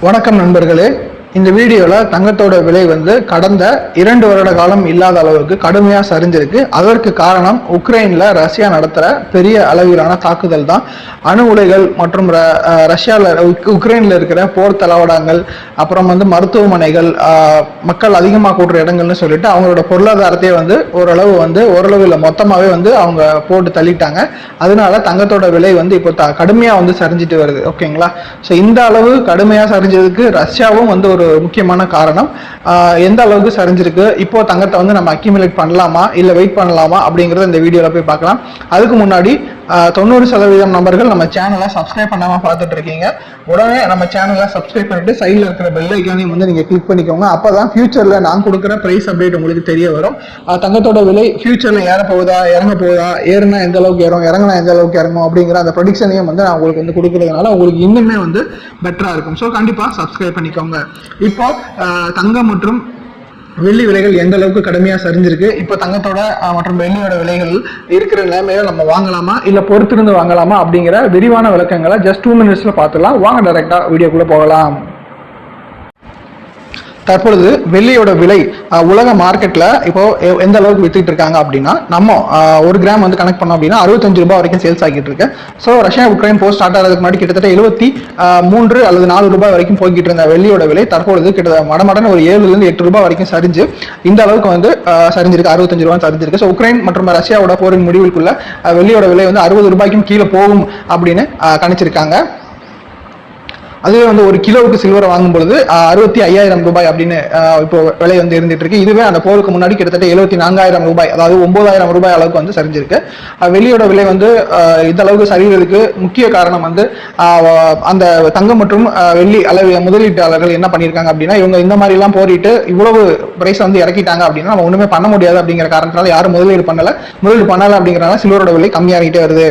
வணக்கம் நண்பர்களே. இந்த வீடியோவில் தங்கத்தோட விலை கடந்த 2 வருட காலம் இல்லாத அளவுக்கு கடுமையாக சரிஞ்சிருக்கு. அதற்கு காரணம் உக்ரைனில் ரஷ்யா நடத்துகிற பெரிய அளவிலான தாக்குதல் தான். அணு உலைகள் மற்றும் ரஷ்யாவில் உக்ரைனில் இருக்கிற போர் தளவாடங்கள், அப்புறம் மருத்துவமனைகள், மக்கள் அதிகமாக கூடுற இடங்கள்னு சொல்லிட்டு அவங்களோட பொருளாதாரத்தையே ஓரளவு இல்லை மொத்தமாகவே அவங்க போட்டு தள்ளிட்டாங்க. அதனால தங்கத்தோட விலை இப்போ கடுமையாக சரிஞ்சிட்டு வருது. ஓகேங்களா? ஸோ இந்த அளவு கடுமையாக சரிஞ்சதுக்கு ரஷ்யாவும் ஒரு முக்கியமான காரணம். எந்த அளவுக்கு சரிஞ்சிருக்கு, இப்போ தங்கத்தை நம்ம அக்யூமுலேட் பண்ணலாமா இல்ல வெயிட் பண்ணலாமா அப்படிங்கறத இந்த வீடியோல போய் பார்க்கலாம். அதுக்கு முன்னாடி 90% நபர்கள் நம்ம சேனலை சப்ஸ்கிரைப் பண்ணாம பார்த்துட்டு இருக்கீங்க. உடனே நம்ம சேனலை சப்ஸ்கிரைப் பண்ணிட்டு சைடில் இருக்கிற பெல் ஐக்கானையும் நீங்க கிளிக் பண்ணிக்கோங்க. அப்பதான் ஃபியூச்சர்ல நான் கொடுக்குற பிரைஸ் அப்டேட் உங்களுக்கு தெரிய வரும். தங்கத்தோட விலை ஃபியூச்சர்ல ஏற போகுதா இறங்க போகுதா, ஏறுனா எந்த அளவுக்கு ஏறும், இறங்கினா எந்த அளவுக்கு இறங்கும் அப்படிங்கிற அந்த ப்ரெடிக்ஷனையும் நான் உங்களுக்கு கொடுக்கறதுனால உங்களுக்கு இன்னுமே பெட்டரா இருக்கும். ஸோ கண்டிப்பா சப்ஸ்கிரைப் பண்ணிக்கோங்க. இப்போ தங்கம் மற்றும் வெள்ளி விலைகள் எந்த அளவுக்கு கடுமையா சரிஞ்சிருக்கு, இப்போ தங்கத்தோட மற்றும் வெள்ளியோட விலைகள் இருக்கிற நிலைமையில நம்ம வாங்கலாமா இல்ல பொறுத்திருந்து வாங்கலாமா அப்படிங்கிற விரிவான விளக்கங்களை ஜஸ்ட் 2 மினிட்ஸ்ல பார்த்துலாம். வாங்க டைரக்டா வீடியோக்குள்ள போகலாம். தற்பொழுது வெள்ளியோட விலை உலக மார்க்கெட்ல இப்போ எந்த அளவுக்கு வித்துட்டு இருக்காங்க அப்படின்னா, நம்ம 1 கிராம் கனெக்ட் பண்ணோம் அப்படின்னா 65 ரூபாய் வரைக்கும் சேல்ஸ் ஆகிட்டு இருக்கு. ஸோ ரஷ்யா உக்ரைன் போர் ஸ்டார்ட் ஆகிறதுக்கு முன்னாடி கிட்டத்தட்ட 73 அல்லது 4 ரூபாய் வரைக்கும் போய்கிட்டு இருந்த வெள்ளியோட விலை தற்பொழுது கிட்டத்தட்ட மடமடன்னு ஒரு 7 இருந்து 8 ரூபாய் வரைக்கும் சரிஞ்சு இந்த அளவுக்கு சரிஞ்சிருக்கு. 65 ரூபாய் சரிஞ்சிருக்கு. ஸோ உக்ரைன் மற்றும் ரஷ்யாவோட போரின் முடிவுக்குள்ள வெள்ளியோட விலை 60 ரூபாய்க்கும் கீழே போகும் அப்படின்னு கணிச்சிருக்காங்க. அதுவே 1 கிலோவுக்கு சில்வரை வாங்கும்பொழுது 65,000 ரூபாய் அப்படின்னு இப்போ விலை இருந்துட்டு இருக்கு. இதுவே அந்த போருக்கு முன்னாடி கிட்டத்தட்ட 74,000 ரூபாய், அதாவது 9,000 ரூபாய் அளவுக்கு சரிஞ்சிருக்கு. வெளியோட விலை இந்த அளவுக்கு சரிவதற்கு முக்கிய காரணம் அந்த தங்கம் மற்றும் வெள்ளி அளவு முதலீட்டாளர்கள் என்ன பண்ணியிருக்காங்க அப்படின்னா, இவங்க இந்த மாதிரி எல்லாம் போரிட்டு இவ்வளவு பிரைஸ் இறக்கிட்டாங்க அப்படின்னா நம்ம ஒண்ணுமே பண்ண முடியாது அப்படிங்கிற காரணத்தினால யாரும் முதலீடு பண்ணல அப்படிங்கிறனால சில்வரோட விலை கம்மியாகிட்டே வருது.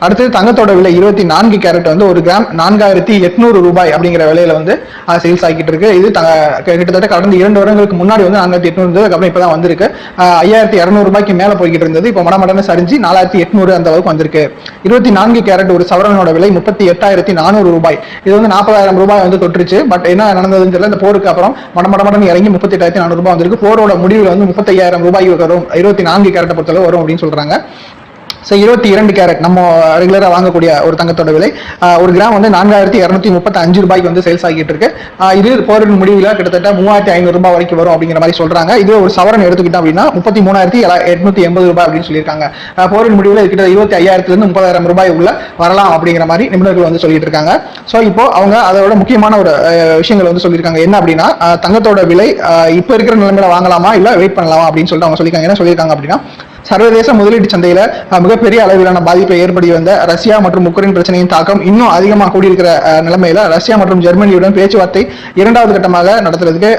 அடுத்தது தங்கத்தோட விலை 24 கேரட் 1 கிராம் 4,800 ரூபாய் அப்படிங்கிற விலையில சேல்ஸ் ஆகிட்டு இருக்கு. இது கிட்டத்தட்ட கடந்த 2 வருடங்களுக்கு முன்னாடி 4,800 இருந்தது. அதுக்கப்புறம் இப்பதான் வந்திருக்கு. 5,200 ரூபாய்க்கு மேல போய்கிட்டு இருந்தது. இப்போ மடமடன்னு சரிஞ்சு 4,800 அந்த அளவுக்கு வந்திருக்கு. 24 கேரட் ஒரு சவரனோட விலை 38,400 ரூபாய். இது 40,000 ரூபாய் தொற்றுச்சு. பட் என்ன நடந்ததுன்னு தெரியல. இந்த போருக்கு அப்புறம் மடமடன்னு இறங்கி 38,400 ரூபாய் வந்திருக்கு. போரோட முடிவில் 35,000 ரூபாய் வரும். 24 கேரட்டை பொறுத்தளவு வரும் அப்படின்னு சொல்றாங்க. 22 கேரட் நம்ம ரெகுலரா வாங்கக்கூடிய ஒரு தங்கத்தோட விலை 1 கிராம் 4,235 ரூபாய்க்கு சேல்ஸ் ஆகிட்டு இருக்கு. இது போரின் முடிவில் கிட்டத்தட்ட 3,500 ரூபாய் வரைக்கும் வரும் அப்படிங்கிற மாதிரி சொல்றாங்க. இது ஒரு சவரன் எடுத்துக்கிட்டோம் அப்படின்னா 33,880 ரூபாய் அப்படின்னு சொல்லியிருக்காங்க. போரின் முடிவில் கிட்ட 25,000 இருந்து 30,000 ரூபாய் உள்ள வரலாம் அப்படிங்கிற மாதிரி நிபுணர்கள் சொல்லிட்டு இருக்காங்க. ஸோ இப்போ அவங்க அதோட முக்கியமான ஒரு விஷயங்கள் சொல்லியிருக்காங்க. என்ன அப்படின்னா, தங்கத்தோட விலை இப்போ இருக்கிற நிலைமையில வாங்கலாமா இல்ல வெயிட் பண்ணலாமா அப்படின்னு சொல்லிட்டு அவங்க சொல்லியிருக்காங்க. என்ன சொல்லியிருக்காங்க அப்படின்னா, சர்வதேச முதலீட்டு சந்தையில மிகப்பெரிய அளவிலான பாதிப்பை ஏற்படுத்தி வந்த ரஷ்யா மற்றும் உக்ரைன் பிரச்சனையின் தாக்கம் இன்னும் அதிகமாக கூடியிருக்கிற நிலைமையில ரஷ்யா மற்றும் ஜெர்மனியுடன் பேச்சுவார்த்தை 2வது கட்டமாக நடத்துறதுக்கு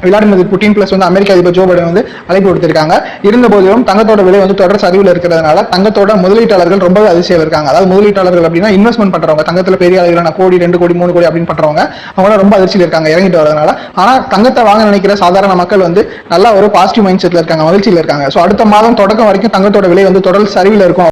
விளாடிமிர் புட்டின் பிளஸ் அமெரிக்க அதிபர் ஜோ பைடன் அழைப்பு கொடுத்திருக்காங்க. இருந்த போதிலும் தங்கத்தோட விலை தொடர் சரிவில் இருக்கிறதுனால தங்கத்தோட முதலீட்டாளர்கள் ரொம்பவே அதிசயம் இருக்காங்க. அதாவது முதலீட்டாளர்கள் அப்படின்னா இன்வெஸ்ட்மெண்ட் பண்றவங்க, தங்கத்துல பெரிய அளவிலான கோடி 2 கோடி 3 கோடி அப்படின்னு பண்றவங்க அவங்க ரொம்ப அதிர்ச்சியில் இருக்காங்க இறங்கிட்டு வரதுனால. ஆனா தங்கத்தை வாங்க நினைக்கிற சாதாரண மக்கள் நல்ல ஒரு பாசிட்டிவ் மைண்ட் செட்ல இருக்காங்க, மகிழ்ச்சியில் இருக்காங்க. ஸோ அடுத்த மாதம் தொடக்கம் வரைக்கும் தங்கத்தோட விலை தொடர் சரிவில் இருக்கும்